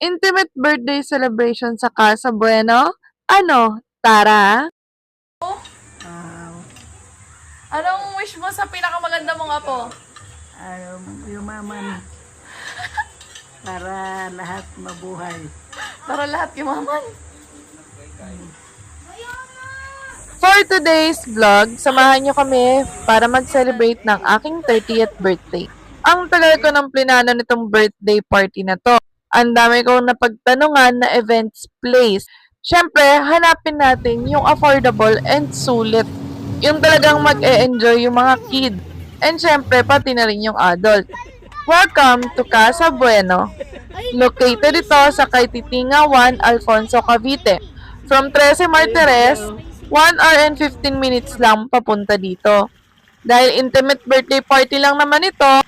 Intimate birthday celebration sa Casa Bueno? Ano, Tara? Anong wish mo sa pinakamaganda mong apo? Yumaman para lahat mabuhay. Para lahat yumaman. For today's vlog, samahan nyo kami para mag-celebrate ng aking 30th birthday. Ang tagal ko ng plinano nitong birthday party na to. Ang dami kong napagtanungan na events place. Siyempre, hanapin natin yung affordable and sulit. Yung talagang mag-e-enjoy yung mga kid. And siyempre, pati na rin yung adult. Welcome to Casa Bueno. Located ito sa Kaititinga 1, Alfonso, Cavite. From 13 Martires, 1 hour and 15 minutes lang papunta dito. Dahil intimate birthday party lang naman ito,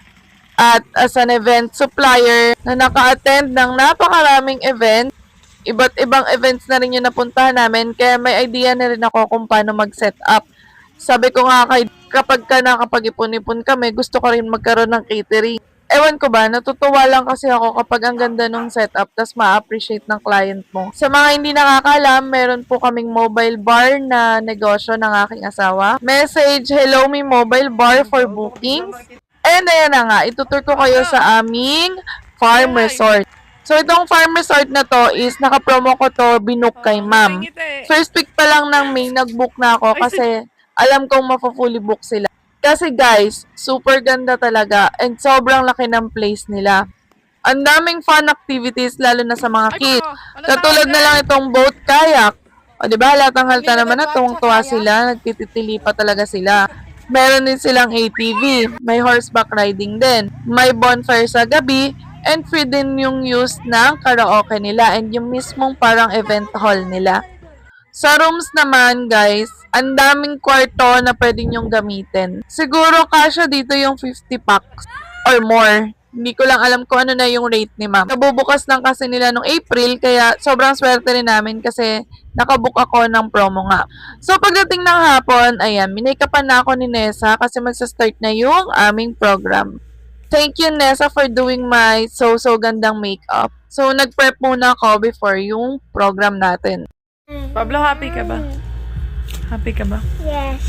at as an event supplier na naka-attend ng napakaraming event, iba't ibang events na rin yung napuntahan namin, kaya may idea na rin ako kung paano mag-set up. Sabi ko nga kapag nakapag-ipon-ipon kami, gusto ko rin magkaroon ng catering. Ewan ko ba, natutuwa lang kasi ako kapag ang ganda ng setup, tas ma-appreciate ng client mo. Sa mga hindi nakakalam, meron po kaming mobile bar na negosyo ng aking asawa. Message, hello me mobile bar for bookings. And ayan na nga, itutur ko kayo sa aming farm resort. So itong farm resort na to is naka-promo ko to, binook kay ma'am. First week pa lang ng May, nag-book na ako kasi alam kong mapufully book sila. Kasi guys, super ganda talaga and sobrang laki ng place nila. Ang daming fun activities lalo na sa mga kids. Katulad na lang itong boat kayak. O diba, halatang halata naman na tuwang-tuwa sila, nagtititili pa talaga sila. Meron din silang ATV, may horseback riding din, may bonfire sa gabi, and free din yung use ng karaoke nila and yung mismong parang event hall nila. Sa rooms naman guys, ang daming kwarto na pwede nyong gamitin. Siguro kasya dito yung 50 packs or more. Hindi ko lang alam kung ano na yung rate ni ma'am. Nabubukas lang kasi nila nung April, kaya sobrang swerte rin namin kasi nakabook ako ng promo nga. So pagdating ng hapon, ayan, minake-upan na ako ni Nessa kasi magsa-start na yung aming program. Thank you Nessa for doing my so gandang makeup. So nag-prep muna ako before yung program natin. Pablo, happy ka ba? Happy ka ba? Yes.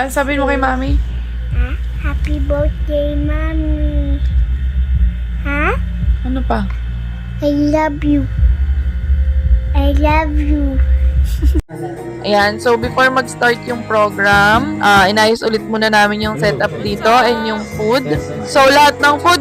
Ano sabihin mo kay mami? Happy birthday, Mommy. Ha? Ano pa? I love you. I love you. Ayan, so before mag-start yung program, inayos ulit muna namin yung setup dito and yung food. So lahat ng food